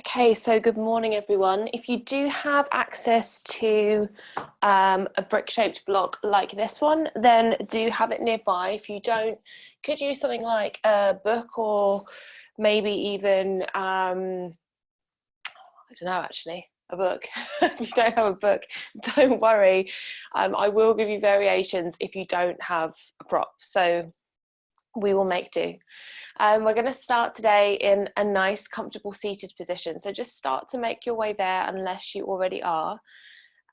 Okay, so good morning, everyone. If you do have access to a brick-shaped block like this one, then do have it nearby. If you don't, could use something like a book or maybe even, I don't know, actually, a book. If you don't have a book, don't worry. I will give you variations if you don't have a prop. So we will make do. We're going to start today in a nice, comfortable seated position. So just start to make your way there unless you already are.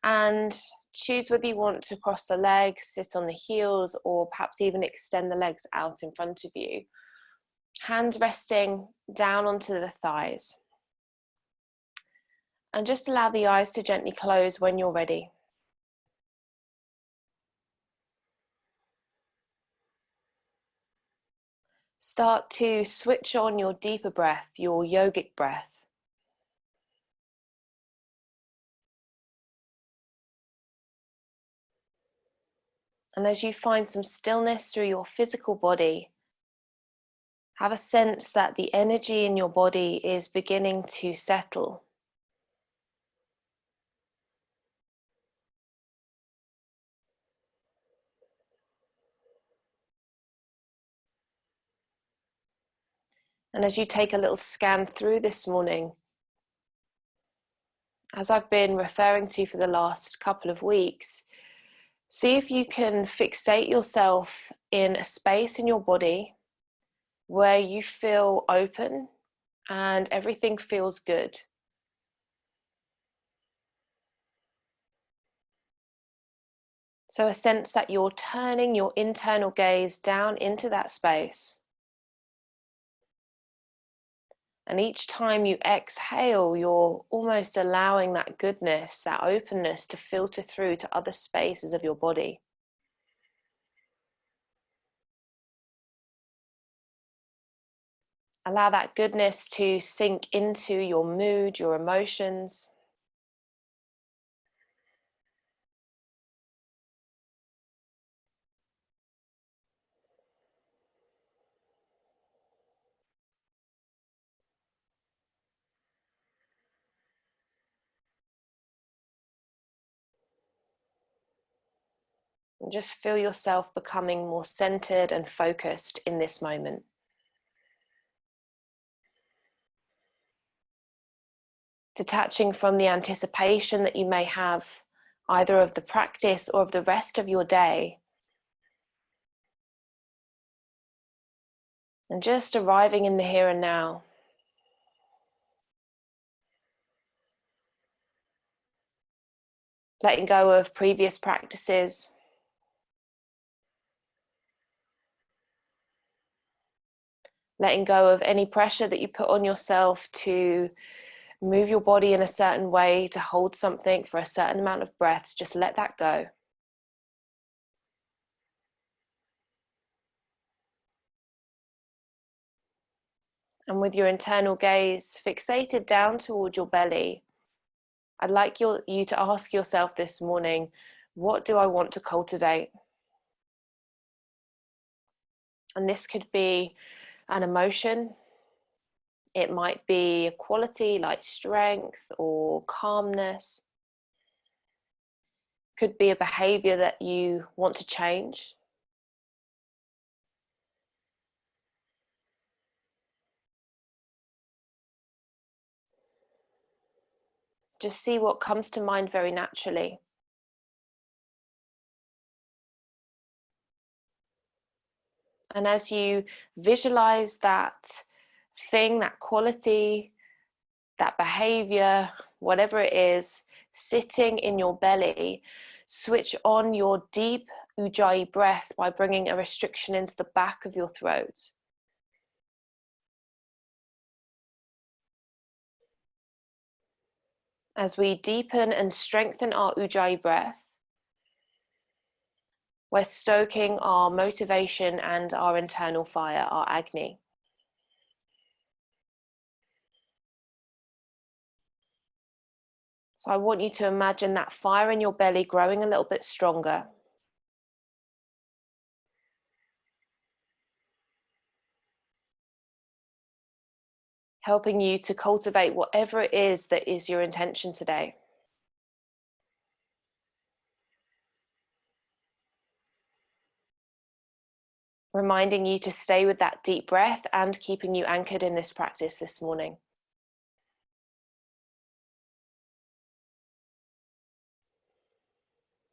And choose whether you want to cross the legs, sit on the heels, or perhaps even extend the legs out in front of you. Hands resting down onto the thighs. And just allow the eyes to gently close when you're ready. Start to switch on your deeper breath, your yogic breath. And as you find some stillness through your physical body, have a sense that the energy in your body is beginning to settle. And as you take a little scan through this morning, as I've been referring to for the last couple of weeks, see if you can fixate yourself in a space in your body where you feel open and everything feels good. So a sense that you're turning your internal gaze down into that space. And each time you exhale, you're almost allowing that goodness, that openness to filter through to other spaces of your body. Allow that goodness to sink into your mood, your emotions. And just feel yourself becoming more centered and focused in this moment. Detaching from the anticipation that you may have either of the practice or of the rest of your day. And just arriving in the here and now. Letting go of previous practices. Letting go of any pressure that you put on yourself to move your body in a certain way, to hold something for a certain amount of breaths. Just let that go. And with your internal gaze fixated down toward your belly, I'd like you to ask yourself this morning, what do I want to cultivate? And this could be an emotion. It might be a quality like strength or calmness. Could be a behavior that you want to change. Just see what comes to mind very naturally. And as you visualize that thing, that quality, that behavior, whatever it is, sitting in your belly, switch on your deep ujjayi breath by bringing a restriction into the back of your throat. As we deepen and strengthen our ujjayi breath, we're stoking our motivation and our internal fire, our Agni. So I want you to imagine that fire in your belly growing a little bit stronger. helping you to cultivate whatever it is that is your intention today. Reminding you to stay with that deep breath and keeping you anchored in this practice this morning.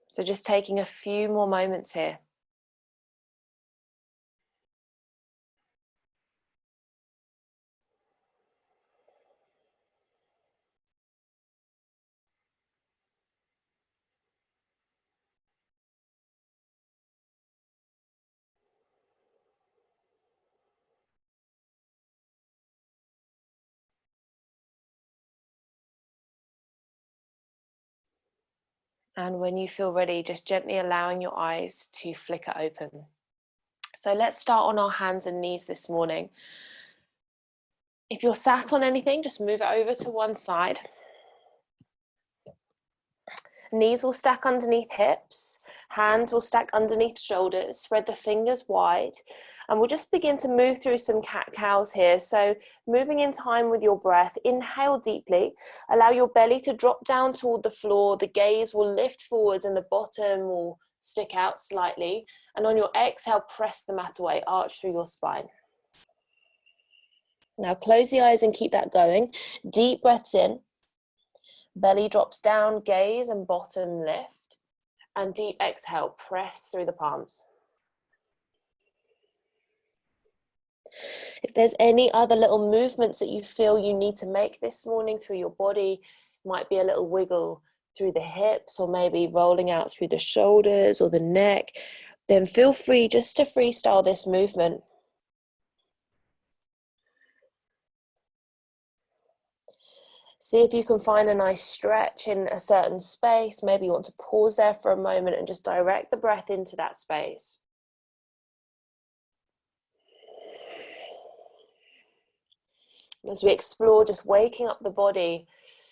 So just taking a few more moments here. And when you feel ready, just gently allowing your eyes to flicker open. So let's start on our hands and knees this morning. If you're sat on anything, just move it over to one side. Knees will stack underneath hips, hands will stack underneath shoulders, spread the fingers wide, and we'll just begin to move through some cat-cows here. So moving in time with your breath, inhale deeply, allow your belly to drop down toward the floor, the gaze will lift forwards and the bottom will stick out slightly, and on your exhale, press the mat away, arch through your spine. Now close the eyes and keep that going. Deep breaths in. Belly drops down, gaze and bottom lift, and deep exhale, press through the palms. If there's any other little movements that you feel you need to make this morning through your body, might be a little wiggle through the hips or maybe rolling out through the shoulders or the neck, then feel free just to freestyle this movement. See if you can find a nice stretch in a certain space. Maybe you want to pause there for a moment and just direct the breath into that space. As we explore just waking up the body,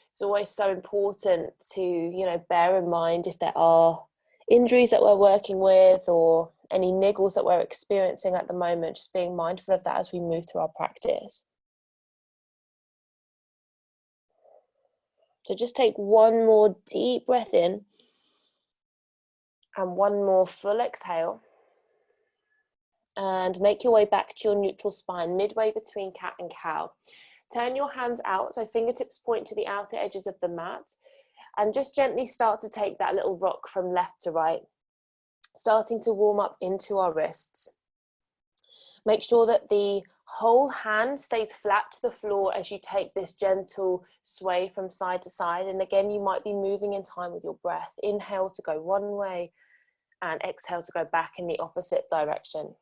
it's always so important to, bear in mind if there are injuries that we're working with or any niggles that we're experiencing at the moment, just being mindful of that as we move through our practice. So just take one more deep breath in and one more full exhale. And make your way back to your neutral spine, midway between cat and cow. Turn your hands out, so fingertips point to the outer edges of the mat, and just gently start to take that little rock from left to right, starting to warm up into our wrists. Make sure that the whole hand stays flat to the floor as you take this gentle sway from side to side. And again, you might be moving in time with your breath. Inhale to go one way and exhale to go back in the opposite direction.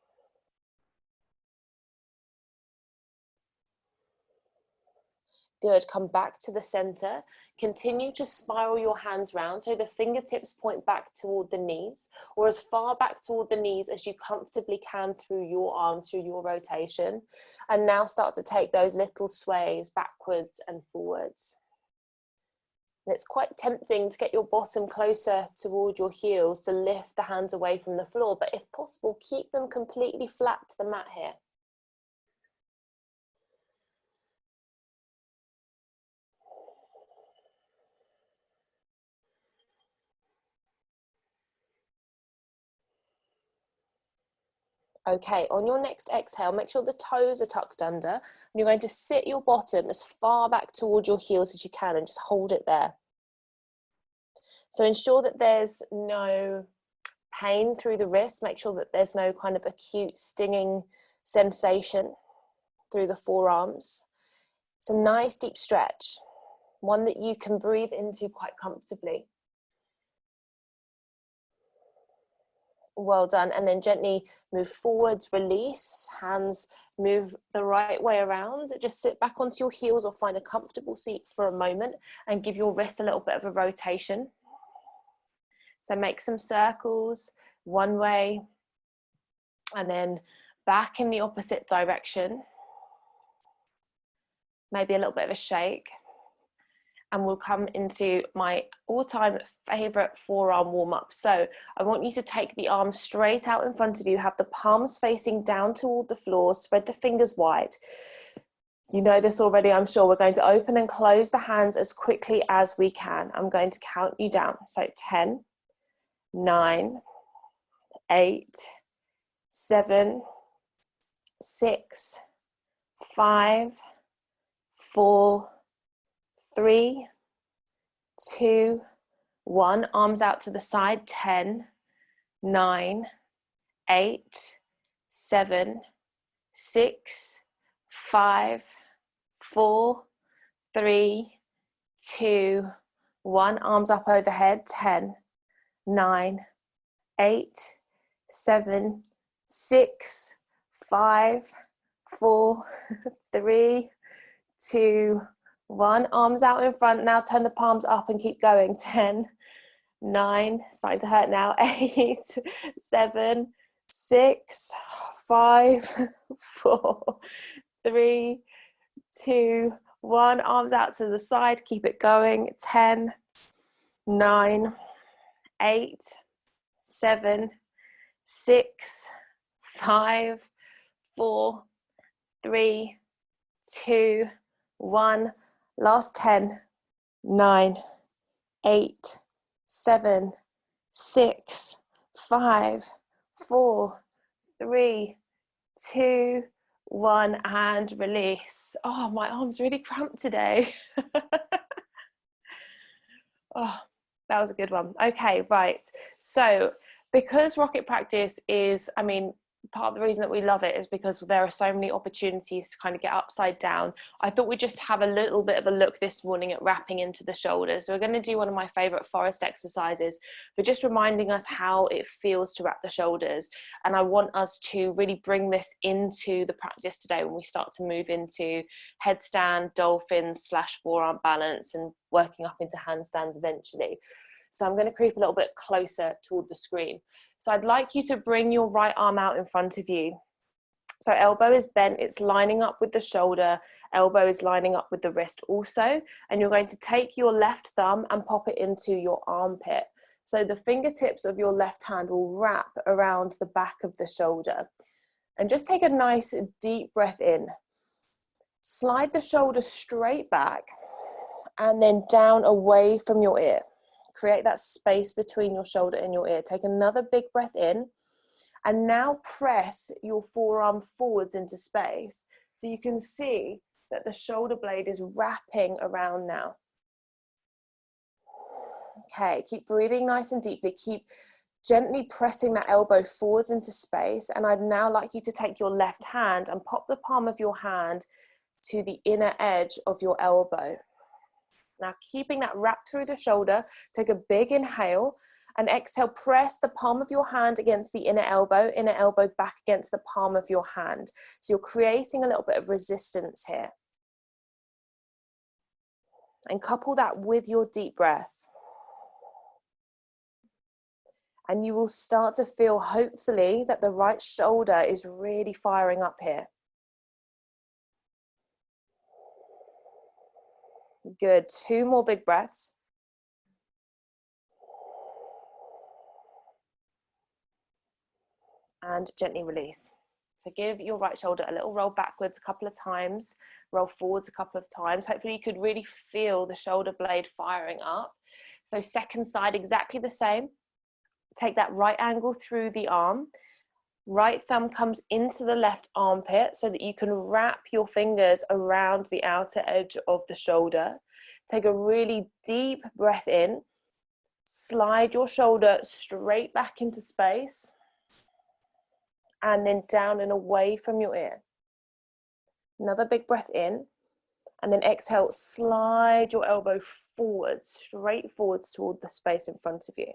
Good, come back to the center. Continue to spiral your hands round so the fingertips point back toward the knees, or as far back toward the knees as you comfortably can through your arm, through your rotation. And now start to take those little sways backwards and forwards. And it's quite tempting to get your bottom closer toward your heels to lift the hands away from the floor, but if possible, keep them completely flat to the mat here. Okay, on your next exhale, make sure the toes are tucked under, and you're going to sit your bottom as far back toward your heels as you can and just hold it there. So ensure that there's no pain through the wrist, make sure that there's no kind of acute stinging sensation through the forearms. It's a nice deep stretch, one that you can breathe into quite comfortably. Well done. And then gently move forwards, release, hands move the right way around. Just sit back onto your heels or find a comfortable seat for a moment and give your wrist a little bit of a rotation. So make some circles one way and then back in the opposite direction. Maybe a little bit of a shake. And we'll come into my all-time favorite forearm warm-up. So I want you to take the arms straight out in front of you, have the palms facing down toward the floor, spread the fingers wide. You know this already, I'm sure. We're going to open and close the hands as quickly as we can. I'm going to count you down. So 10, 9, 8, 7, 6, 5, 4, 3, 2, 1. Arms out to the side. 10, 9, 8, 7, 6, 5, 4, 3, 2, 1. Arms up overhead. 10, 9, 8, 7, 6, 5, 4, 3, 2, 1. Arms out in front. Now turn the palms up and keep going. 10, 9, starting to hurt now. 8, 7, 6, 5, 4, 3, 2, 1. Arms out to the side. Keep it going. 10, 9, 8, 7, 6, 5, 4, 3, 2, 1. Last 10, 9, 8, 7, 6, 5, 4, 3, 2, 1, and release. Oh, my arm's really cramped today. Oh, that was a good one. Okay, right. So because Rocket Practice is, I mean, part of the reason that we love it is because there are so many opportunities to kind of get upside down. I thought we'd just have a little bit of a look this morning at wrapping into the shoulders. So we're going to do one of my favorite forest exercises for just reminding us how it feels to wrap the shoulders. And I want us to really bring this into the practice today when we start to move into headstand, dolphin / forearm balance, and working up into handstands eventually. So I'm going to creep a little bit closer toward the screen. So I'd like you to bring your right arm out in front of you. So elbow is bent, it's lining up with the shoulder, elbow is lining up with the wrist also, and you're going to take your left thumb and pop it into your armpit. So the fingertips of your left hand will wrap around the back of the shoulder. And just take a nice deep breath in. Slide the shoulder straight back and then down away from your ear. Create that space between your shoulder and your ear. Take another big breath in, and now press your forearm forwards into space. So you can see that the shoulder blade is wrapping around now. Okay, keep breathing nice and deeply. Keep gently pressing that elbow forwards into space. And I'd now like you to take your left hand and pop the palm of your hand to the inner edge of your elbow. Now keeping that wrapped through the shoulder, take a big inhale and exhale, press the palm of your hand against the inner elbow back against the palm of your hand. So you're creating a little bit of resistance here. And couple that with your deep breath. And you will start to feel, hopefully, that the right shoulder is really firing up here. Good, 2 more big breaths. And gently release. So give your right shoulder a little roll backwards a couple of times, roll forwards a couple of times. Hopefully you could really feel the shoulder blade firing up. So second side, exactly the same. Take that right angle through the arm. Right thumb comes into the left armpit so that you can wrap your fingers around the outer edge of the shoulder. Take a really deep breath in. Slide your shoulder straight back into space. And then down and away from your ear. Another big breath in. And then exhale, slide your elbow forwards, straight forwards toward the space in front of you.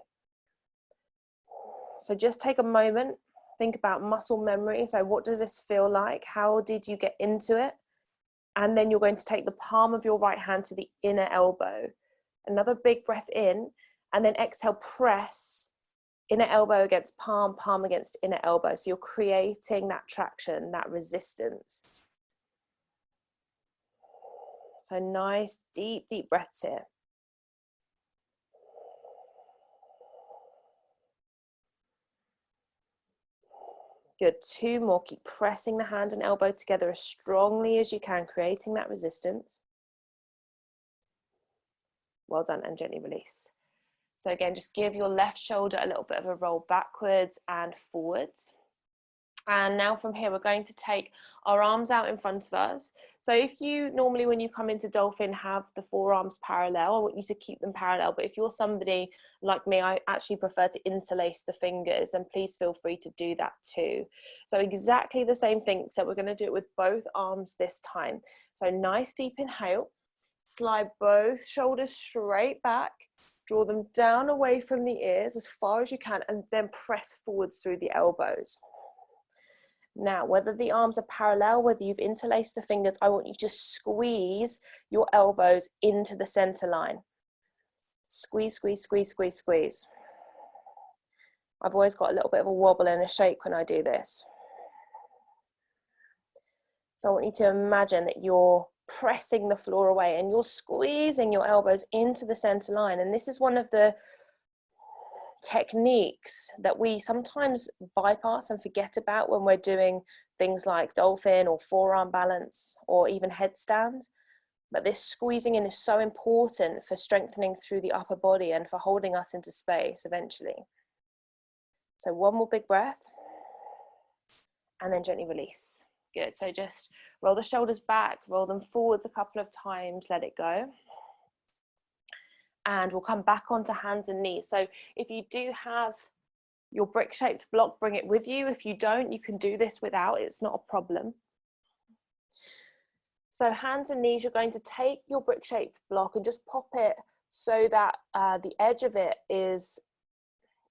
So just take a moment. Think about muscle memory. So what does this feel like? How did you get into it? And then you're going to take the palm of your right hand to the inner elbow. Another big breath in, and then exhale, press inner elbow against palm, palm against inner elbow. So you're creating that traction, that resistance. So nice, deep, deep breaths here. Good, 2 more. Keep pressing the hand and elbow together as strongly as you can, creating that resistance. Well done, and gently release. So again, just give your left shoulder a little bit of a roll backwards and forwards. And now from here, we're going to take our arms out in front of us. So if you normally, when you come into Dolphin, have the forearms parallel, I want you to keep them parallel. But if you're somebody like me, I actually prefer to interlace the fingers, then please feel free to do that too. So exactly the same thing, except we're going to do it with both arms this time. So nice deep inhale, slide both shoulders straight back, draw them down away from the ears as far as you can, and then press forwards through the elbows. Now, whether the arms are parallel, whether you've interlaced the fingers, I want you to squeeze your elbows into the center line. Squeeze, squeeze, squeeze, squeeze, squeeze. I've always got a little bit of a wobble and a shake when I do this. So I want you to imagine that you're pressing the floor away and you're squeezing your elbows into the center line. And this is one of the techniques that we sometimes bypass and forget about when we're doing things like Dolphin or forearm balance or even headstand. But this squeezing in is so important for strengthening through the upper body and for holding us into space eventually. So one more big breath and then gently release. Good. So just roll the shoulders back, roll them forwards a couple of times, let it go. And we'll come back onto hands and knees. So if you do have your brick-shaped block, bring it with you. If you don't, you can do this without, it's not a problem. So hands and knees, you're going to take your brick-shaped block and just pop it so that the edge of it is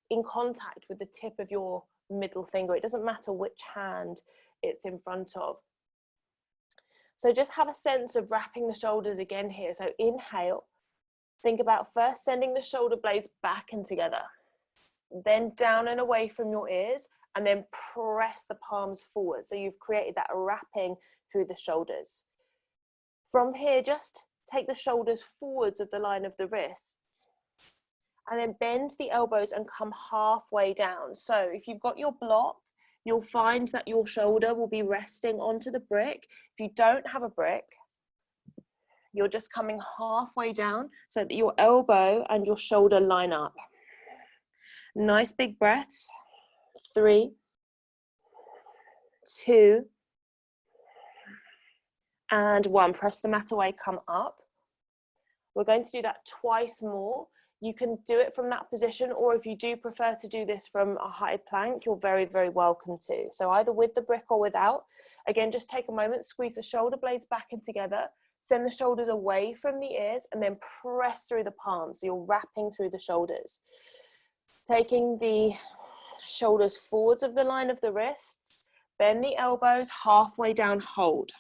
in contact with the tip of your middle finger. It doesn't matter which hand it's in front of. So just have a sense of wrapping the shoulders again here. So inhale. Think about first sending the shoulder blades back and together, then down and away from your ears, and then press the palms forward. So you've created that wrapping through the shoulders. From here, just take the shoulders forwards of the line of the wrists, and then bend the elbows and come halfway down. So if you've got your block, you'll find that your shoulder will be resting onto the brick. If you don't have a brick, you're just coming halfway down so that your elbow and your shoulder line up. Nice big breaths. 3, 2, and 1. Press the mat away, come up. We're going to do that twice more. You can do it from that position, or if you do prefer to do this from a high plank, you're very, very welcome to. So either with the brick or without. Again, just take a moment, squeeze the shoulder blades back and together. Send the shoulders away from the ears and then press through the palms. So you're wrapping through the shoulders. Taking the shoulders forwards of the line of the wrists, bend the elbows halfway down, hold.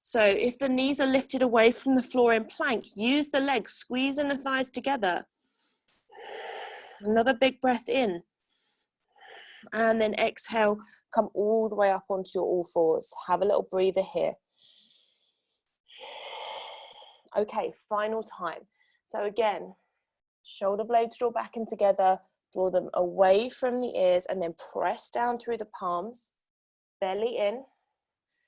So if the knees are lifted away from the floor in plank, use the legs, squeezing the thighs together. Another big breath in. And then exhale, come all the way up onto your all fours. Have a little breather here. Okay, final time. So again, shoulder blades draw back and together, draw them away from the ears and then press down through the palms, belly in,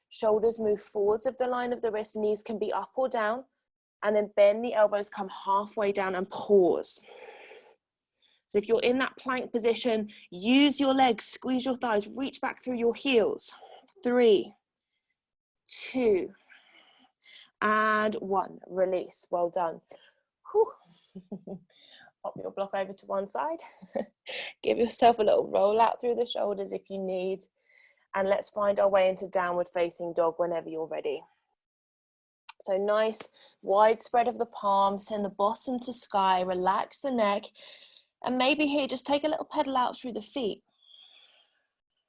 shoulders move forwards of the line of the wrist, knees can be up or down, and then bend the elbows, come halfway down and pause. So if you're in that plank position, use your legs, squeeze your thighs, reach back through your heels. 3, 2, and 1. Release. Well done. Whew. Pop your block over to one side. Give yourself a little roll out through the shoulders if you need. And let's find our way into downward facing dog whenever you're ready. So nice wide spread of the palms, send the bottom to sky, relax the neck. And maybe here, just take a little pedal out through the feet.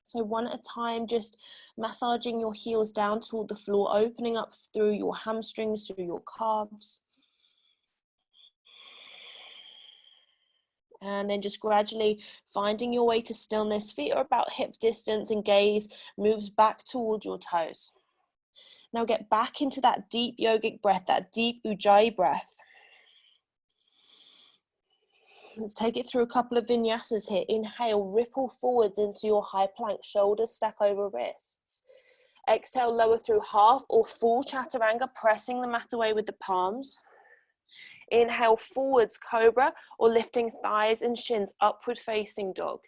So one at a time, just massaging your heels down toward the floor, opening up through your hamstrings, through your calves. And then just gradually finding your way to stillness. Feet are about hip distance and gaze moves back toward your toes. Now get back into that deep yogic breath, that deep ujjayi breath. Let's take it through a couple of vinyasas here. Inhale, ripple forwards into your high plank, shoulders stack over wrists. Exhale, lower through half or full chaturanga, pressing the mat away with the palms. Inhale, forwards cobra or lifting thighs and shins, upward facing dog.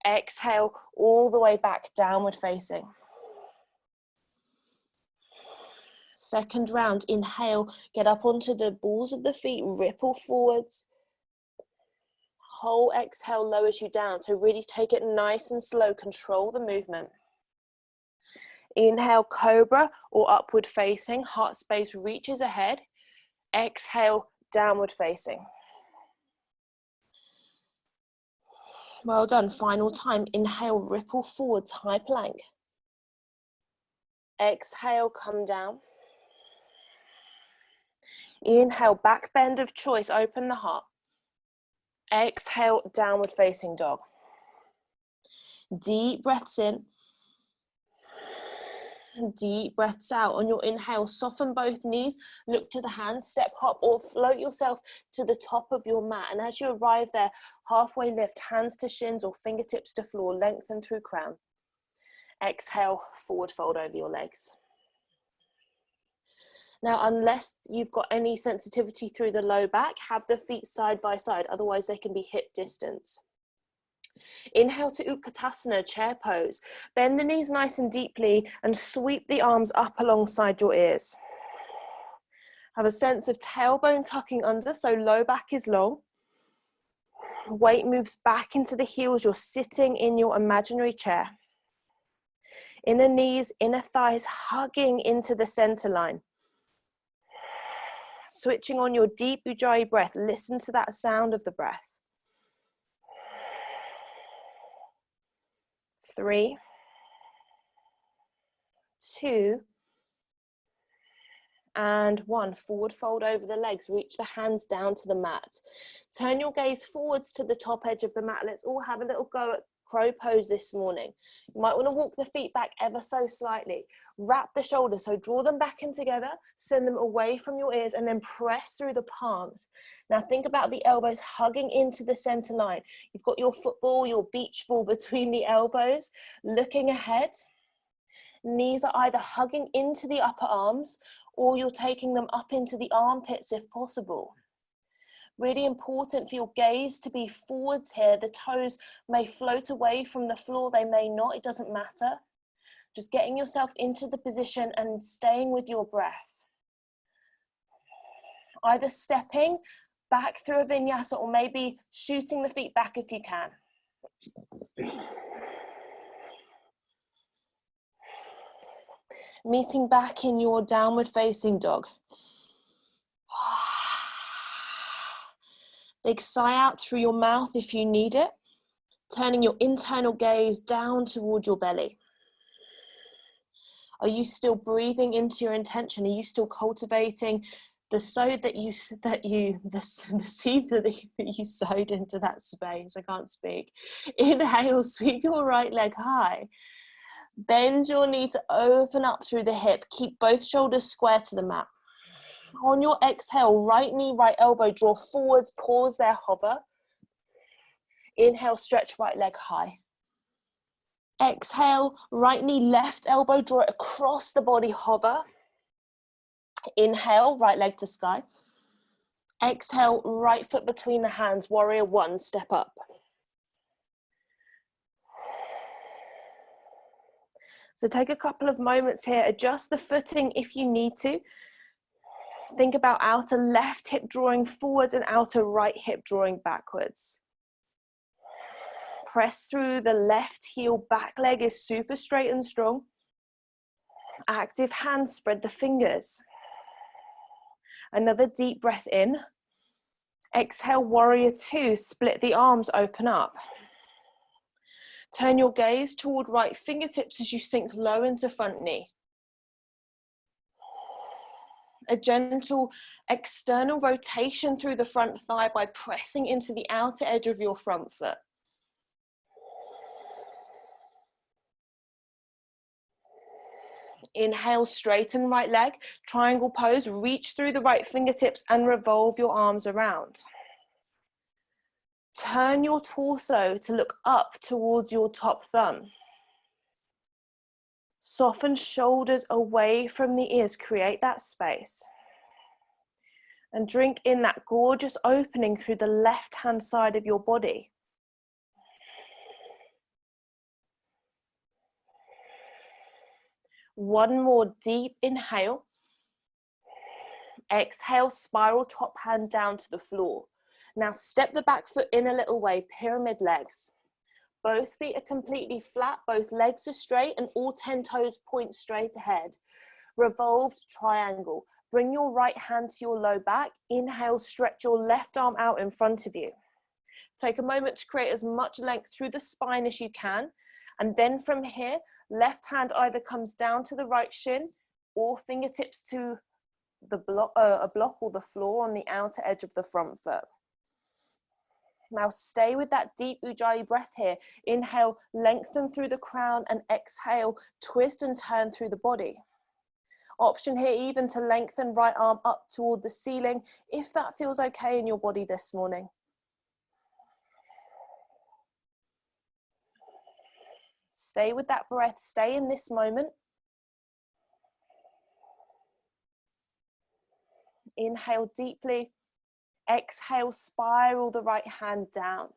Exhale, all the way back, downward facing. Second round, inhale, get up onto the balls of the feet, ripple forwards. Whole exhale lowers you down, so really take it nice and slow, control the movement. Inhale, cobra or upward facing, heart space reaches ahead. Exhale, downward facing. Well done, final time. Inhale, ripple forwards, high plank. Exhale, come down. Inhale, back bend of choice, open the heart. Exhale, downward facing dog. Deep breaths in. Deep breaths out. On your inhale, soften both knees, look to the hands, step hop or float yourself to the top of your mat. And as you arrive there, halfway lift, hands to shins or fingertips to floor, lengthen through crown. Exhale, forward fold over your legs. Now, unless you've got any sensitivity through the low back, have the feet side by side, otherwise they can be hip distance. Inhale to Utkatasana, chair pose. Bend the knees nice and deeply and sweep the arms up alongside your ears. Have a sense of tailbone tucking under, so low back is long. Weight moves back into the heels, you're sitting in your imaginary chair. Inner knees, inner thighs hugging into the center line. Switching on your deep Ujjayi breath, listen to that sound of the breath. 3, 2, and 1. Forward fold over the legs, reach the hands down to the mat. Turn your gaze forwards to the top edge of the mat. Let's all have a little go at crow pose this morning. You might want to walk the feet back ever so slightly. Wrap the shoulders, so draw them back in together, send them away from your ears, and then press through the palms. Now think about the elbows hugging into the center line. You've got your football, your beach ball between the elbows, looking ahead. Knees are either hugging into the upper arms or you're taking them up into the armpits if possible. Really important for your gaze to be forwards here. The toes may float away from the floor, they may not, it doesn't matter. Just getting yourself into the position and staying with your breath. Either stepping back through a vinyasa or maybe shooting the feet back if you can. Meeting back in your downward facing dog. Big sigh out through your mouth if you need it. Turning your internal gaze down toward your belly. Are you still breathing into your intention? Are you still cultivating the seed that you sowed into that space? I can't speak. Inhale, sweep your right leg high. Bend your knee to open up through the hip. Keep both shoulders square to the mat. On your exhale, right knee, right elbow, draw forwards, pause there, hover. Inhale, stretch right leg high. Exhale, right knee, left elbow, draw it across the body, hover. Inhale, right leg to sky. Exhale, right foot between the hands, warrior one, step up. So take a couple of moments here, adjust the footing if you need to. Think about outer left hip drawing forwards and outer right hip drawing backwards. Press through the left heel, back leg is super straight and strong. Active hands, spread the fingers. Another deep breath in. Exhale, warrior two, split the arms, open up. Turn your gaze toward right fingertips as you sink low into front knee. A gentle external rotation through the front thigh by pressing into the outer edge of your front foot. Inhale, straighten right leg, triangle pose, reach through the right fingertips and revolve your arms around. Turn your torso to look up towards your top thumb. Soften shoulders away from the ears, create that space. And drink in that gorgeous opening through the left-hand side of your body. One more deep inhale. Exhale, spiral top hand down to the floor. Now step the back foot in a little way, pyramid legs. Both feet are completely flat, both legs are straight, and all 10 toes point straight ahead. Revolved triangle. Bring your right hand to your low back. Inhale, stretch your left arm out in front of you. Take a moment to create as much length through the spine as you can. And then from here, left hand either comes down to the right shin or fingertips to the a block or the floor on the outer edge of the front foot. Now stay with that deep Ujjayi breath here. Inhale, lengthen through the crown, and exhale, twist and turn through the body. Option here even to lengthen right arm up toward the ceiling if that feels okay in your body this morning. Stay with that breath, stay in this moment. Inhale deeply, exhale, spiral the right hand down.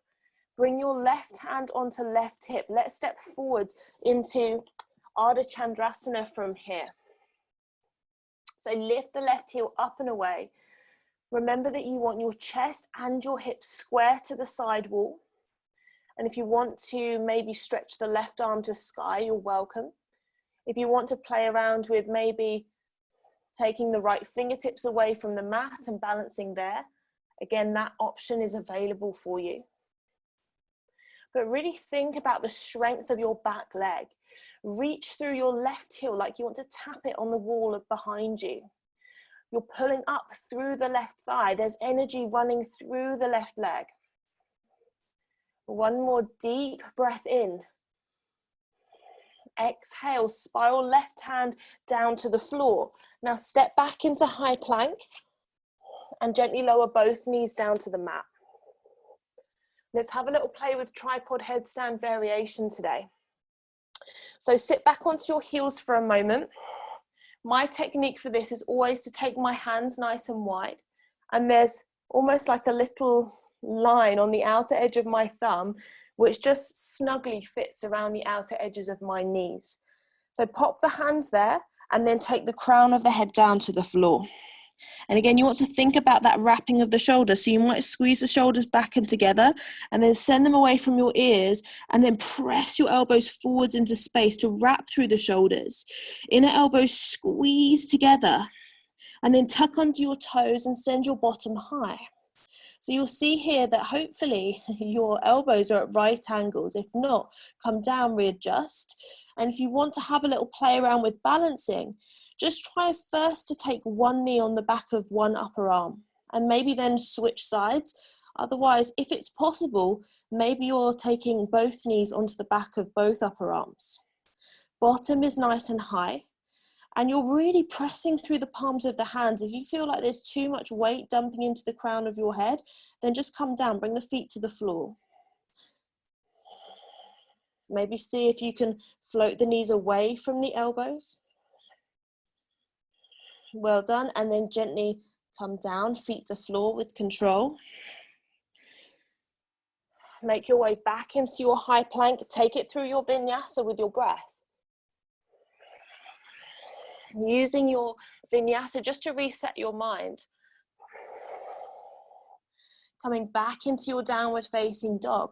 Bring your left hand onto left hip. Let's step forwards into Ardha Chandrasana from here. So lift the left heel up and away. Remember that you want your chest and your hips square to the side wall. And if you want to maybe stretch the left arm to sky, you're welcome. If you want to play around with maybe taking the right fingertips away from the mat and balancing there, again, that option is available for you. But really think about the strength of your back leg. Reach through your left heel like you want to tap it on the wall behind you. You're pulling up through the left thigh. There's energy running through the left leg. One more deep breath in. Exhale, spiral left hand down to the floor. Now step back into high plank and gently lower both knees down to the mat. Let's have a little play with tripod headstand variation today. So sit back onto your heels for a moment. My technique for this is always to take my hands nice and wide, and there's almost like a little line on the outer edge of my thumb which just snugly fits around the outer edges of my knees. So pop the hands there and then take the crown of the head down to the floor. And again, you want to think about that wrapping of the shoulders. So you might squeeze the shoulders back and together and then send them away from your ears and then press your elbows forwards into space to wrap through the shoulders. Inner elbows squeeze together and then tuck under your toes and send your bottom high. So you'll see here that hopefully your elbows are at right angles. If not, come down, readjust. And if you want to have a little play around with balancing, just try first to take one knee on the back of one upper arm and maybe then switch sides. Otherwise, if it's possible, maybe you're taking both knees onto the back of both upper arms. Bottom is nice and high. And you're really pressing through the palms of the hands. If you feel like there's too much weight dumping into the crown of your head, then just come down, bring the feet to the floor. Maybe see if you can float the knees away from the elbows. Well done. And then gently come down, feet to floor with control. Make your way back into your high plank. Take it through your vinyasa with your breath. Using your vinyasa just to reset your mind. Coming back into your downward facing dog.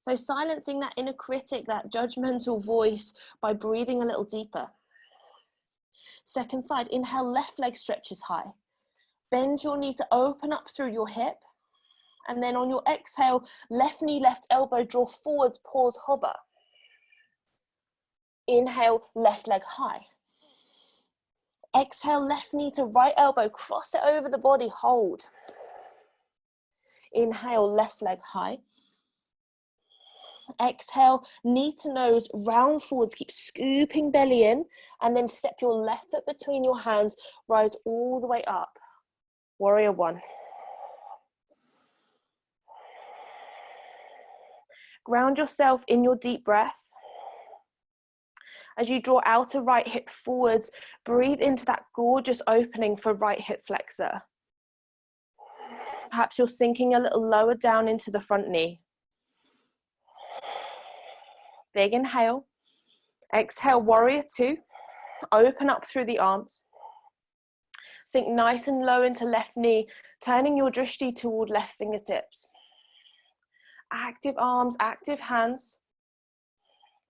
So silencing that inner critic, that judgmental voice by breathing a little deeper. Second side, inhale, left leg stretches high. Bend your knee to open up through your hip. And then on your exhale, left knee, left elbow, draw forwards, pause, hover. Inhale, left leg high. Exhale, left knee to right elbow, cross it over the body, hold. Inhale, left leg high. Exhale, knee to nose, round forwards, keep scooping belly in, and then step your left foot between your hands, rise all the way up. Warrior one. Ground yourself in your deep breath. As you draw outer right hip forwards, breathe into that gorgeous opening for right hip flexor. Perhaps you're sinking a little lower down into the front knee. Big inhale. Exhale, warrior two. Open up through the arms. Sink nice and low into left knee, turning your drishti toward left fingertips. Active arms, active hands.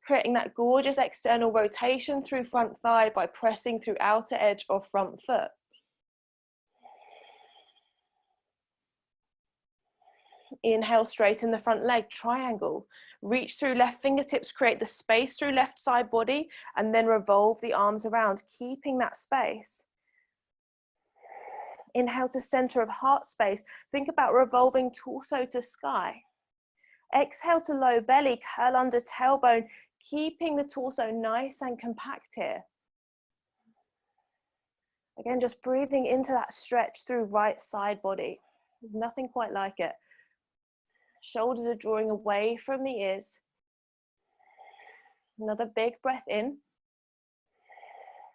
Creating that gorgeous external rotation through front thigh by pressing through outer edge of front foot. Inhale, straighten the front leg, triangle. Reach through left fingertips, create the space through left side body, and then revolve the arms around, keeping that space. Inhale to center of heart space. Think about revolving torso to sky. Exhale to low belly, curl under tailbone, keeping the torso nice and compact here. Again, just breathing into that stretch through right side body. There's nothing quite like it. Shoulders are drawing away from the ears. Another big breath in.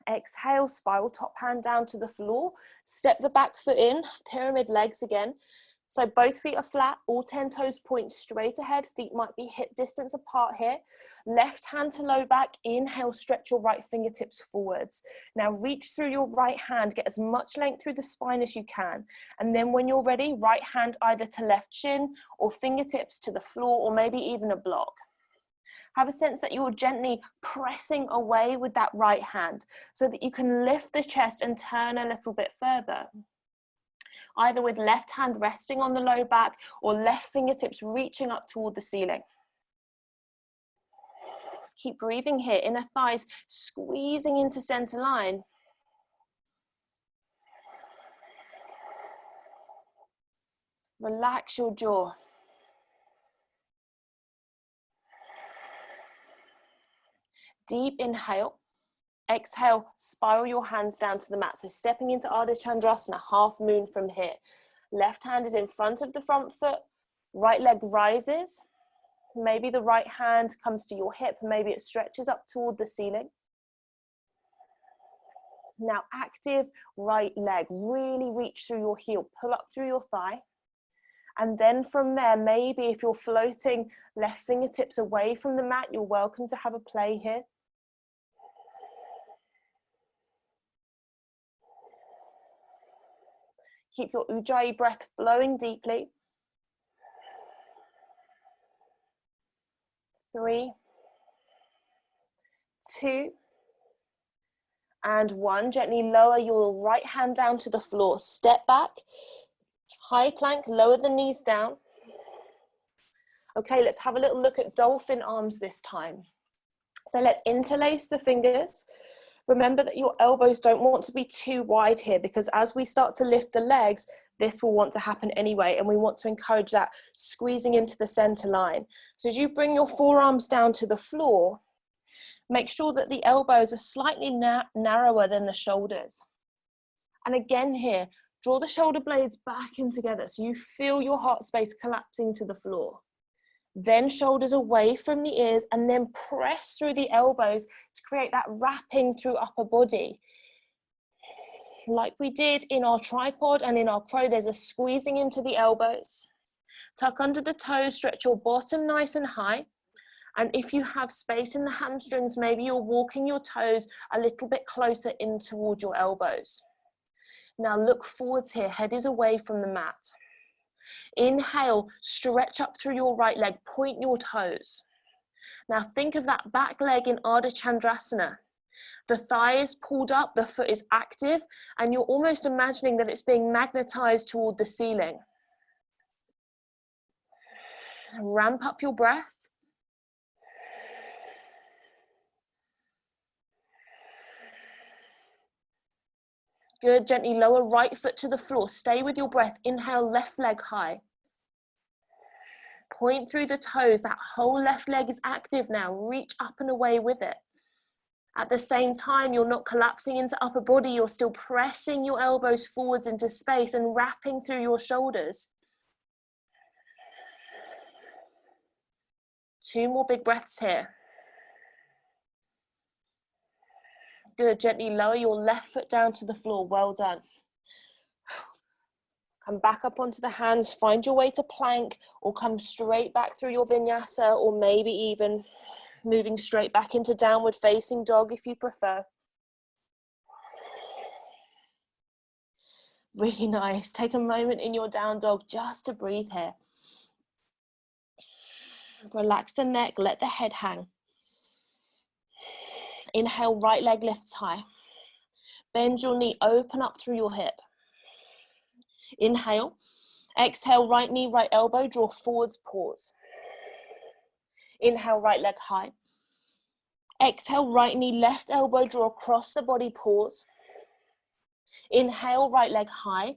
Exhale, spiral top hand down to the floor. Step the back foot in, pyramid legs again. So both feet are flat, all 10 toes point straight ahead. Feet might be hip distance apart here. Left hand to low back. Inhale, stretch your right fingertips forwards. Now reach through your right hand, get as much length through the spine as you can. And then when you're ready, right hand either to left shin or fingertips to the floor or maybe even a block. Have a sense that you're gently pressing away with that right hand so that you can lift the chest and turn a little bit further. Either with left hand resting on the low back or left fingertips reaching up toward the ceiling. Keep breathing here, inner thighs squeezing into center line. Relax your jaw. Deep inhale. Exhale, spiral your hands down to the mat. So stepping into Ardha Chandrasana, half moon from here. Left hand is in front of the front foot. Right leg rises. Maybe the right hand comes to your hip. Maybe it stretches up toward the ceiling. Now active right leg. Really reach through your heel. Pull up through your thigh. And then from there, maybe if you're floating left fingertips away from the mat, you're welcome to have a play here. Keep your Ujjayi breath flowing deeply. 3, 2, and 1. Gently lower your right hand down to the floor. Step back, high plank, lower the knees down. Okay, let's have a little look at dolphin arms this time. So let's interlace the fingers. Remember that your elbows don't want to be too wide here because as we start to lift the legs, this will want to happen anyway, and we want to encourage that squeezing into the center line. So as you bring your forearms down to the floor, make sure that the elbows are slightly narrower than the shoulders. And again here, draw the shoulder blades back in together so you feel your heart space collapsing to the floor. Then shoulders away from the ears and then press through the elbows to create that wrapping through upper body. Like we did in our tripod and in our crow, there's a squeezing into the elbows. Tuck under the toes, stretch your bottom nice and high. And if you have space in the hamstrings, maybe you're walking your toes a little bit closer in toward your elbows. Now look forwards here, head is away from the mat. Inhale, stretch up through your right leg, point your toes. Now think of that back leg in Ardha Chandrasana. The thigh is pulled up, the foot is active, and you're almost imagining that it's being magnetized toward the ceiling. Ramp up your breath. Good, gently lower right foot to the floor. Stay with your breath. Inhale, left leg high. Point through the toes. That whole left leg is active now. Reach up and away with it. At the same time, you're not collapsing into upper body. You're still pressing your elbows forwards into space and wrapping through your shoulders. 2 more big breaths here. Good, gently lower your left foot down to the floor, well done. Come back up onto the hands, find your way to plank, or come straight back through your vinyasa, or maybe even moving straight back into downward facing dog if you prefer. Really nice. Take a moment in your down dog just to breathe here. Relax the neck, let the head hang. Inhale, right leg lifts high. Bend your knee, open up through your hip. Inhale. Exhale, right knee, right elbow, draw forwards, pause. Inhale, right leg high. Exhale, right knee, left elbow, draw across the body, pause. Inhale, right leg high.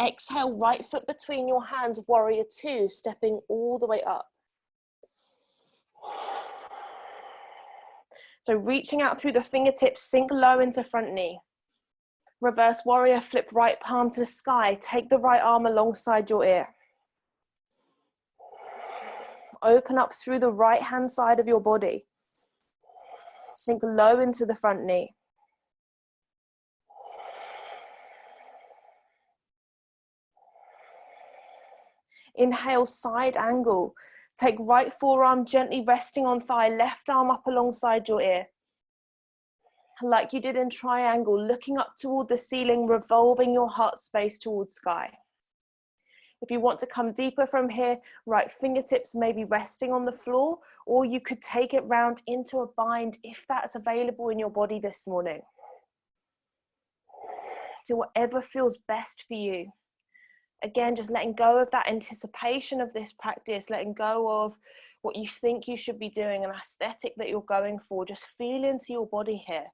Exhale, right foot between your hands, warrior 2, stepping all the way up. So reaching out through the fingertips, sink low into front knee. Reverse warrior, flip right palm to sky. Take the right arm alongside your ear. Open up through the right hand side of your body. Sink low into the front knee. Inhale, side angle. Take right forearm gently resting on thigh, left arm up alongside your ear. Like you did in triangle, looking up toward the ceiling, revolving your heart space towards sky. If you want to come deeper from here, right fingertips may be resting on the floor, or you could take it round into a bind if that's available in your body this morning. Do whatever feels best for you. Again, just letting go of that anticipation of this practice, letting go of what you think you should be doing, an aesthetic that you're going for. Just feel into your body here.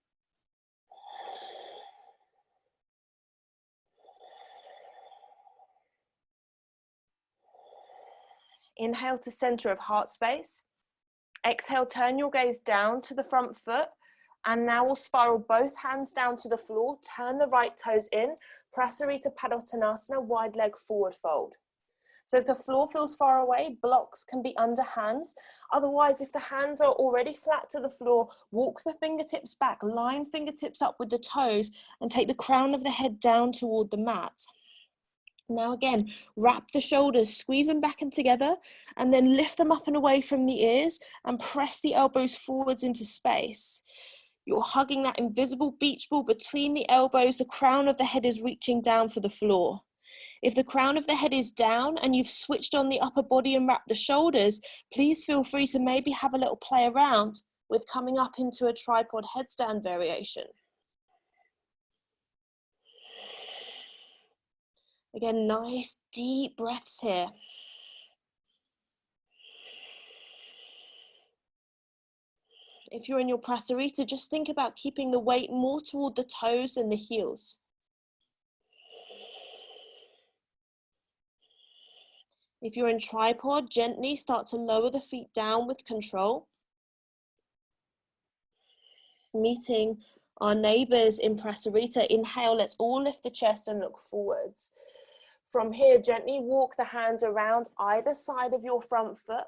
Inhale to center of heart space. Exhale, turn your gaze down to the front foot. And now we'll spiral both hands down to the floor. Turn the right toes in. Prasarita Padottanasana, wide leg forward fold. So if the floor feels far away, blocks can be under hands. Otherwise, if the hands are already flat to the floor, walk the fingertips back, line fingertips up with the toes, and take the crown of the head down toward the mat. Now again, wrap the shoulders, squeeze them back and together, and then lift them up and away from the ears and press the elbows forwards into space. You're hugging that invisible beach ball between the elbows. The crown of the head is reaching down for the floor. If the crown of the head is down and you've switched on the upper body and wrapped the shoulders, please feel free to maybe have a little play around with coming up into a tripod headstand variation. Again, nice deep breaths here. If you're in your Prasarita, just think about keeping the weight more toward the toes and the heels. If you're in tripod, gently start to lower the feet down with control. Meeting our neighbors in Prasarita, inhale, let's all lift the chest and look forwards. From here, gently walk the hands around either side of your front foot.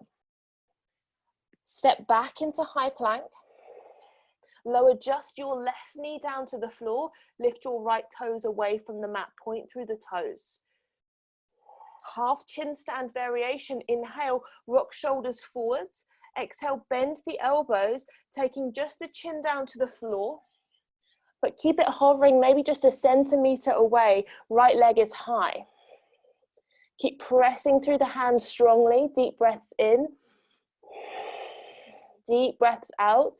Step back into high plank. Lower just your left knee down to the floor. Lift your right toes away from the mat. Point through the toes. Half chin stand variation. Inhale, rock shoulders forwards. Exhale, bend the elbows, taking just the chin down to the floor. But keep it hovering, maybe just a centimeter away. Right leg is high. Keep pressing through the hands strongly. Deep breaths in. Deep breaths out.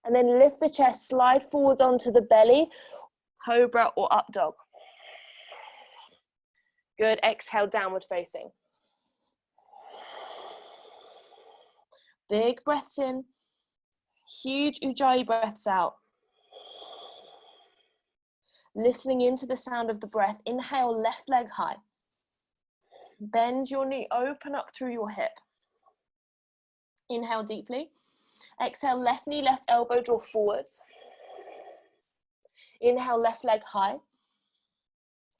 And then lift the chest, slide forwards onto the belly, cobra or up dog. Good, exhale, downward facing. Big breaths in, huge ujjayi breaths out. Listening into the sound of the breath, inhale, left leg high. Bend your knee, open up through your hip. Inhale deeply. Exhale, left knee, left elbow, draw forwards. Inhale, left leg high.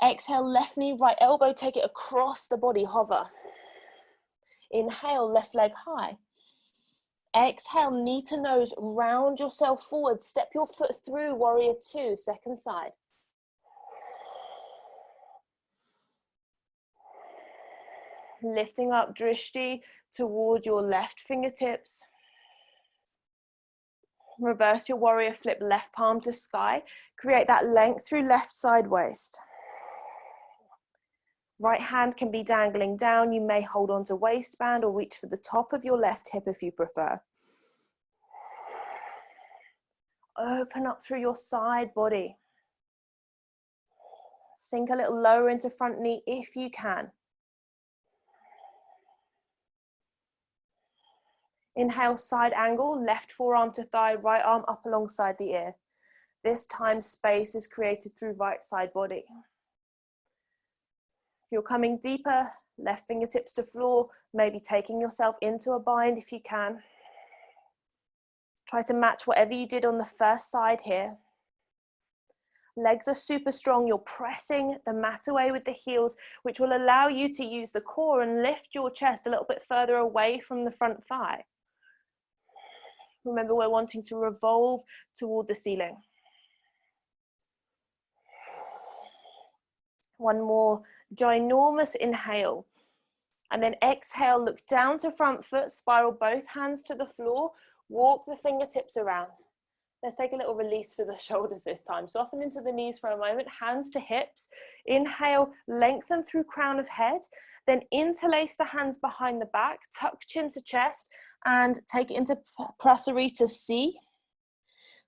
Exhale, left knee, right elbow, take it across the body, hover. Inhale, left leg high. Exhale, knee to nose, round yourself forward. Step your foot through, warrior two, second side. Lifting up drishti toward your left fingertips. Reverse your warrior, flip left palm to sky. Create that length through left side waist. Right hand can be dangling down. You may hold on to waistband or reach for the top of your left hip if you prefer. Open up through your side body. Sink a little lower into front knee if you can. Inhale, side angle, left forearm to thigh, right arm up alongside the ear. This time space is created through right side body. If you're coming deeper, left fingertips to floor, maybe taking yourself into a bind if you can. Try to match whatever you did on the first side here. Legs are super strong. You're pressing the mat away with the heels, which will allow you to use the core and lift your chest a little bit further away from the front thigh. Remember, we're wanting to revolve toward the ceiling. One more ginormous inhale. And then exhale, look down to front foot, spiral both hands to the floor, walk the fingertips around. Let's take a little release for the shoulders this time. Soften into the knees for a moment, hands to hips. Inhale, lengthen through crown of head. Then interlace the hands behind the back, tuck chin to chest, and take it into Prasarita C.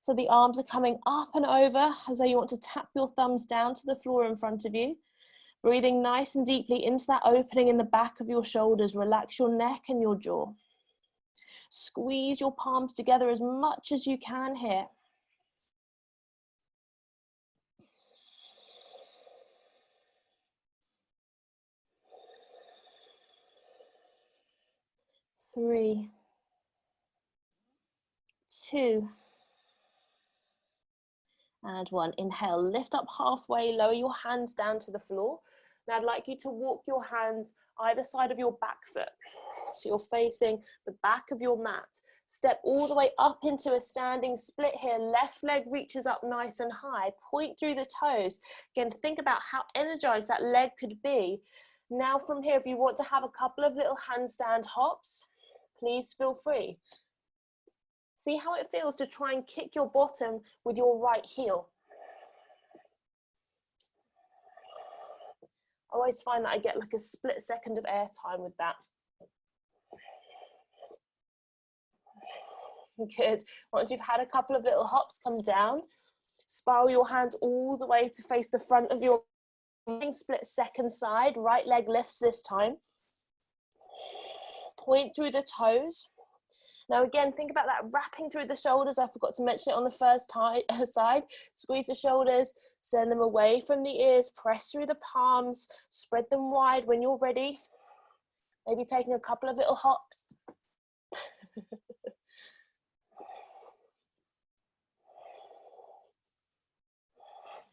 So the arms are coming up and over as though you want to tap your thumbs down to the floor in front of you. Breathing nice and deeply into that opening in the back of your shoulders. Relax your neck and your jaw. Squeeze your palms together as much as you can here. Three, two, and one. Inhale, lift up halfway, lower your hands down to the floor. Now I'd like you to walk your hands either side of your back foot. So you're facing the back of your mat. Step all the way up into a standing split here. Left leg reaches up nice and high. Point through the toes. Again, think about how energized that leg could be. Now from here, if you want to have a couple of little handstand hops, please feel free. See how it feels to try and kick your bottom with your right heel. I always find that I get like a split second of air time with that. Good. Once you've had a couple of little hops, come down. Spiral your hands all the way to face the front of your split second side. Right leg lifts this time. Point through the toes. Now again, think about that wrapping through the shoulders. I forgot to mention it on the first side. Squeeze the shoulders, send them away from the ears, press through the palms, spread them wide when you're ready. Maybe taking a couple of little hops.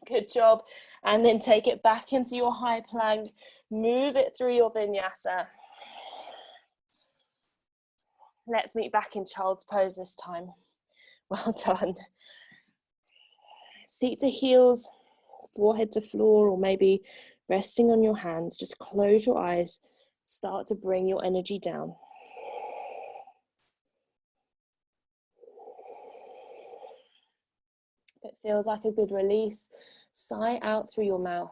Good job. And then take it back into your high plank. Move it through your vinyasa. Let's meet back in child's pose this time. Well done. Seat to heels, forehead to floor, or maybe resting on your hands. Just close your eyes. Start to bring your energy down. If it feels like a good release, sigh out through your mouth.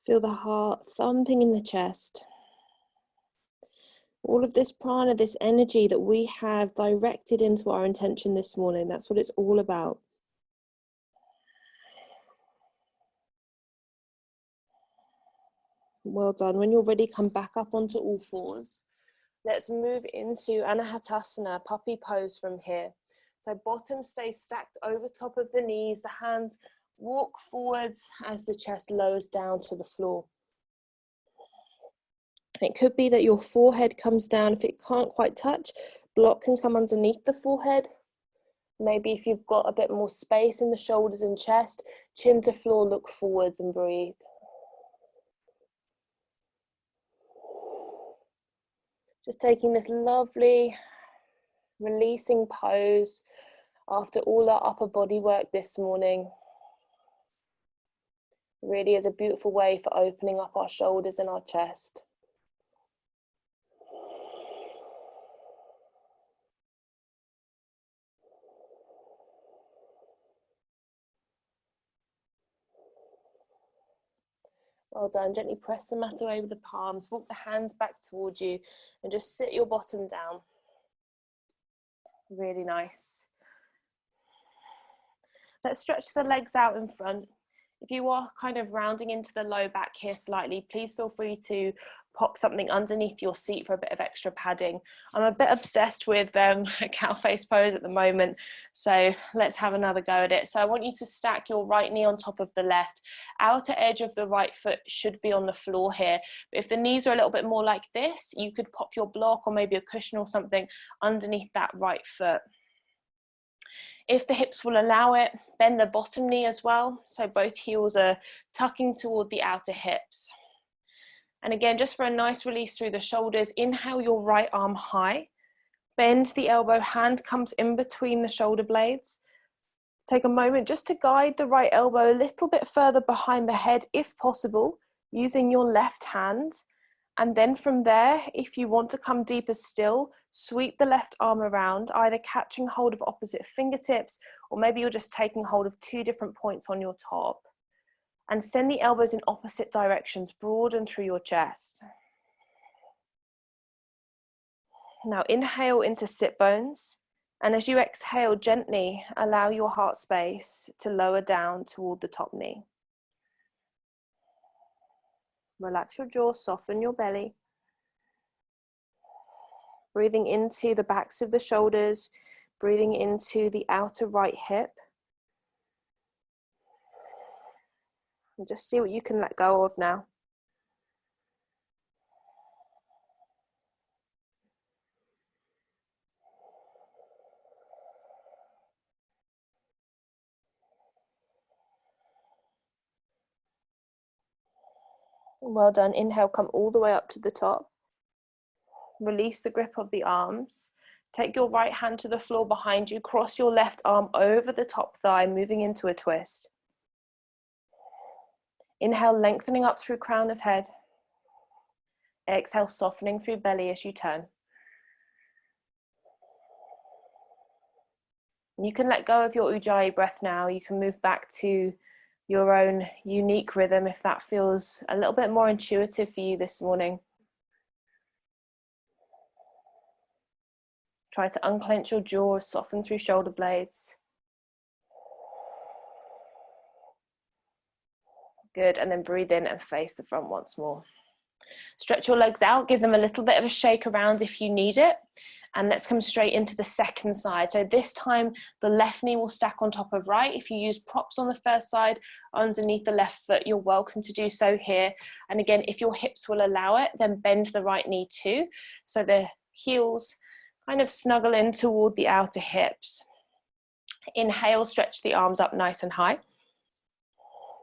Feel the heart thumping in the chest. All of this prana, this energy that we have directed into our intention this morning, that's what it's all about. Well done. When you're ready, come back up onto all fours. Let's move into Anahatasana, puppy pose from here. So bottom stays stacked over top of the knees, the hands walk forwards as the chest lowers down to the floor. It could be that your forehead comes down. If it can't quite touch, block can come underneath the forehead. Maybe if you've got a bit more space in the shoulders and chest, chin to floor, look forwards and breathe. Just taking this lovely releasing pose after all our upper body work this morning. Really is a beautiful way for opening up our shoulders and our chest. Well done. Gently press the mat away with the palms, walk the hands back towards you and just sit your bottom down. Really nice. Let's stretch the legs out in front. If you are kind of rounding into the low back here slightly, please feel free to pop something underneath your seat for a bit of extra padding. I'm a bit obsessed with a cow face pose at the moment, so let's have another go at it. So I want you to stack your right knee on top of the left. Outer edge of the right foot should be on the floor here. But if the knees are a little bit more like this, you could pop your block or maybe a cushion or something underneath that right foot. If the hips will allow it, bend the bottom knee as well. So both heels are tucking toward the outer hips. And again, just for a nice release through the shoulders, inhale your right arm high. Bend the elbow, hand comes in between the shoulder blades. Take a moment just to guide the right elbow a little bit further behind the head if possible, using your left hand. And then from there, if you want to come deeper still, sweep the left arm around, either catching hold of opposite fingertips, or maybe you're just taking hold of two different points on your top. And send the elbows in opposite directions, broaden through your chest. Now inhale into sit bones. And as you exhale, gently allow your heart space to lower down toward the top knee. Relax your jaw, soften your belly. Breathing into the backs of the shoulders, breathing into the outer right hip. And just see what you can let go of now. Well done. Inhale, come all the way up to the top. Release the grip of the arms. Take your right hand to the floor behind you. Cross your left arm over the top thigh, moving into a twist. Inhale, lengthening up through crown of head. Exhale, softening through belly as you turn. You can let go of your Ujjayi breath now. You can move back to your own unique rhythm if that feels a little bit more intuitive for you this morning. Try to unclench your jaw, soften through shoulder blades. Good, and then breathe in and face the front once more. Stretch your legs out, give them a little bit of a shake around if you need it. And let's come straight into the second side. So this time, the left knee will stack on top of right. If you use props on the first side, underneath the left foot, you're welcome to do so here. And again, if your hips will allow it, then bend the right knee too. So the heels kind of snuggle in toward the outer hips. Inhale, stretch the arms up nice and high.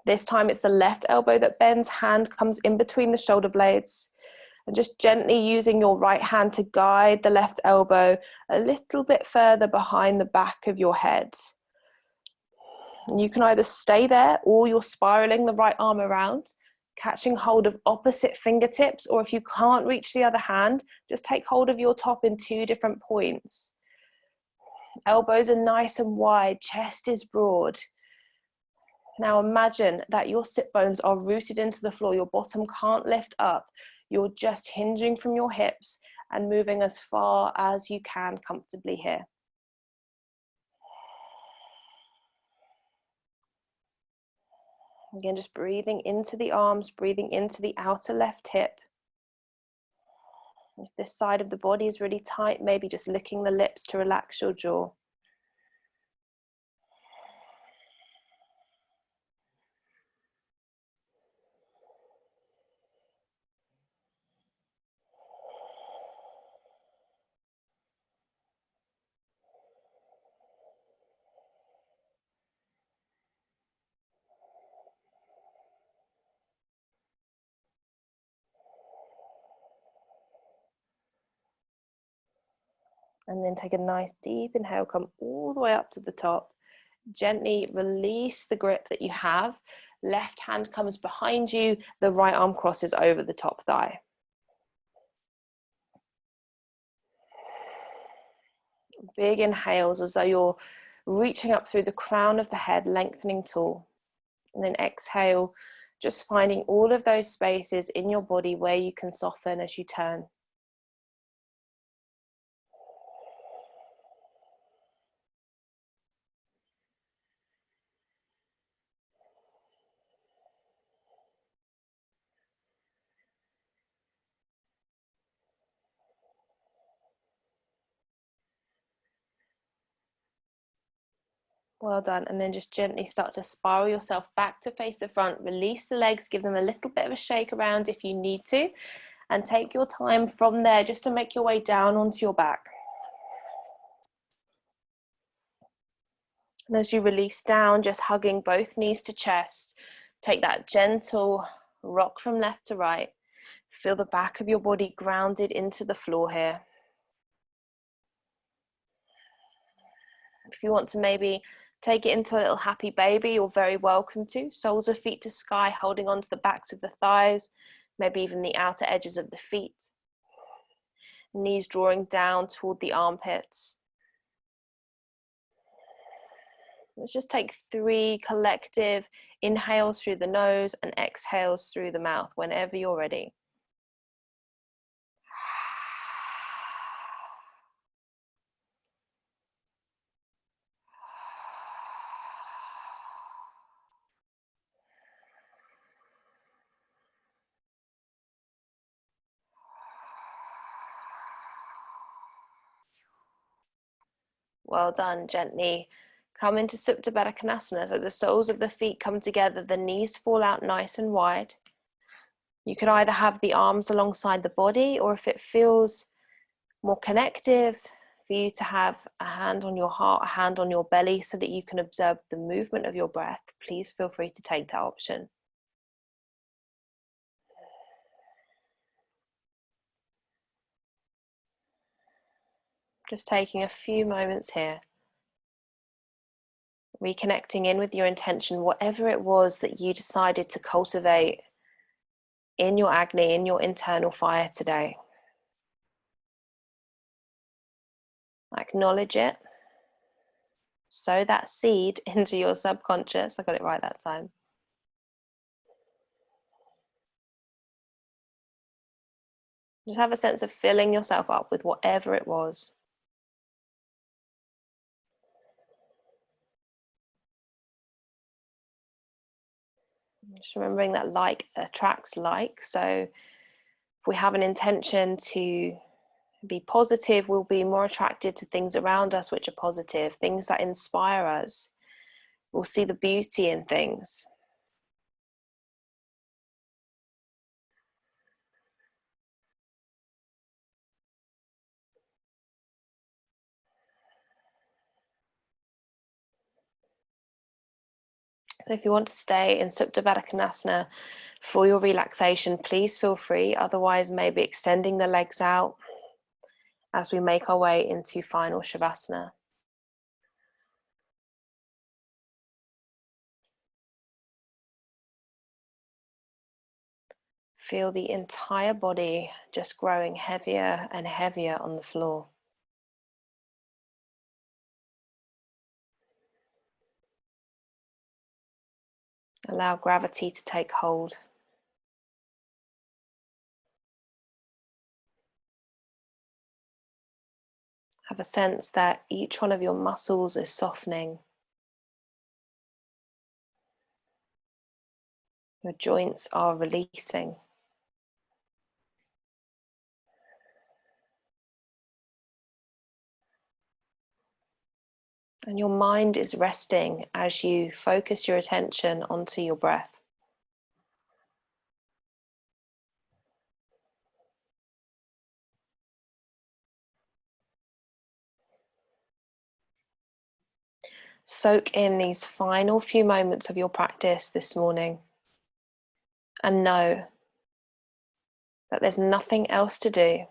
This time it's the left elbow that bends, hand comes in between the shoulder blades. And just gently using your right hand to guide the left elbow a little bit further behind the back of your head. And you can either stay there or you're spiraling the right arm around, catching hold of opposite fingertips, or if you can't reach the other hand, just take hold of your top in two different points. Elbows are nice and wide, chest is broad. Now imagine that your sit bones are rooted into the floor, your bottom can't lift up. You're just hinging from your hips and moving as far as you can comfortably here. Again, just breathing into the arms, breathing into the outer left hip. If this side of the body is really tight, maybe just licking the lips to relax your jaw. And then take a nice deep inhale, come all the way up to the top. Gently release the grip that you have. Left hand comes behind you, the right arm crosses over the top thigh. Big inhales as though you're reaching up through the crown of the head, lengthening tall. And then exhale, just finding all of those spaces in your body where you can soften as you turn. Well done. And then just gently start to spiral yourself back to face the front. Release the legs, give them a little bit of a shake around if you need to. And take your time from there just to make your way down onto your back. And as you release down, just hugging both knees to chest. Take that gentle rock from left to right. Feel the back of your body grounded into the floor here. If you want to maybe take it into a little happy baby, you're very welcome to. Soles of feet to sky, holding onto the backs of the thighs, maybe even the outer edges of the feet. Knees drawing down toward the armpits. Let's just take 3 collective inhales through the nose and exhales through the mouth whenever you're ready. Well done. Gently come into Supta Baddha Konasana. So the soles of the feet come together, the knees fall out nice and wide. You can either have the arms alongside the body, or if it feels more connective for you to have a hand on your heart, a hand on your belly, so that you can observe the movement of your breath, please feel free to take that option. Just taking a few moments here, reconnecting in with your intention, whatever it was that you decided to cultivate in your Agni, in your internal fire today. Acknowledge it. Sow that seed into your subconscious. I got it right that time. Just have a sense of filling yourself up with whatever it was. Just remembering that like attracts like. So if we have an intention to be positive, we'll be more attracted to things around us which are positive, things that inspire us. We'll see the beauty in things. So if you want to stay in Supta Baddha Konasana for your relaxation, please feel free. Otherwise, maybe extending the legs out as we make our way into final Shavasana. Feel the entire body just growing heavier and heavier on the floor. Allow gravity to take hold. Have a sense that each one of your muscles is softening. Your joints are releasing. And your mind is resting as you focus your attention onto your breath. Soak in these final few moments of your practice this morning and know that there's nothing else to do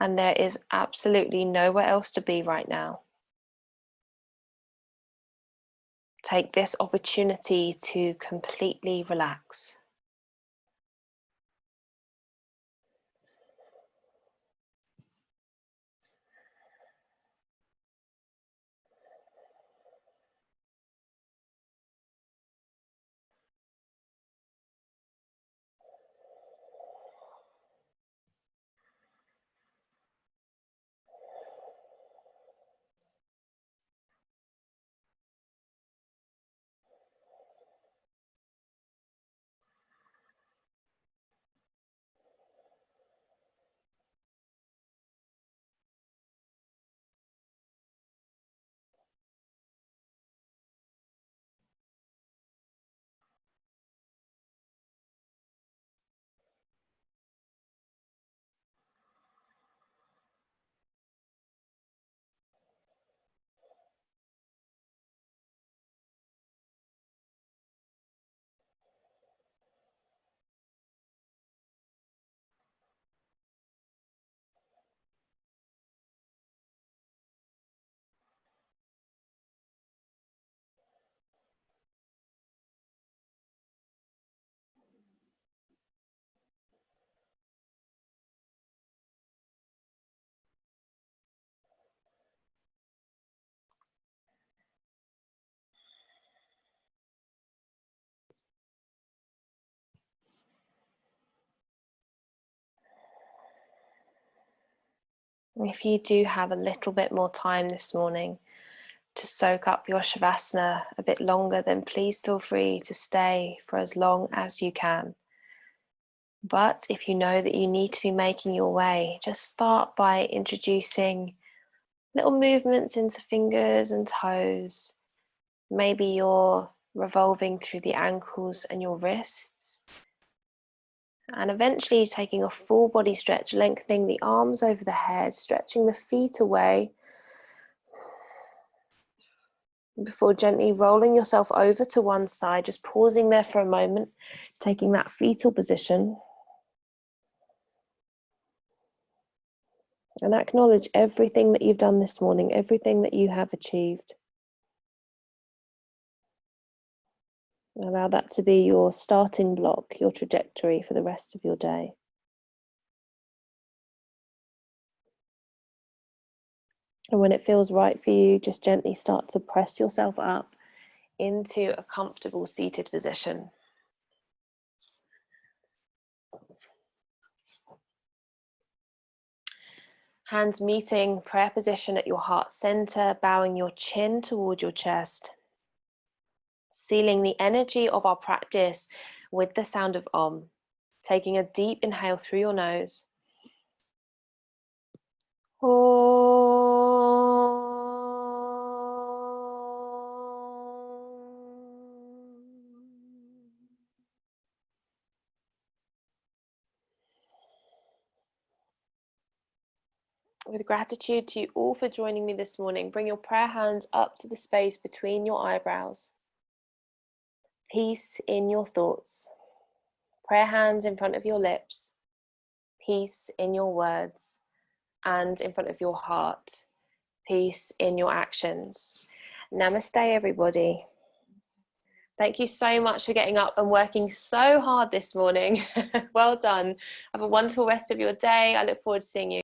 And there is absolutely nowhere else to be right now. Take this opportunity to completely relax. If you do have a little bit more time this morning to soak up your Shavasana a bit longer, then please feel free to stay for as long as you can. But if you know that you need to be making your way, just start by introducing little movements into fingers and toes. Maybe you're revolving through the ankles and your wrists. And eventually taking a full body stretch, lengthening the arms over the head, stretching the feet away, before gently rolling yourself over to one side, just pausing there for a moment, taking that fetal position. And acknowledge everything that you've done this morning, everything that you have achieved. Allow that to be your starting block, your trajectory for the rest of your day. And when it feels right for you, just gently start to press yourself up into a comfortable seated position. Hands meeting, prayer position at your heart center, bowing your chin toward your chest. Sealing the energy of our practice with the sound of Om. Taking a deep inhale through your nose. With gratitude to you all for joining me this morning, bring your prayer hands up to the space between your eyebrows. Peace in your thoughts. Prayer hands in front of your lips. Peace in your words and in front of your heart. Peace in your actions. Namaste, everybody. Thank you so much for getting up and working so hard this morning. Well done. Have a wonderful rest of your day. I look forward to seeing you.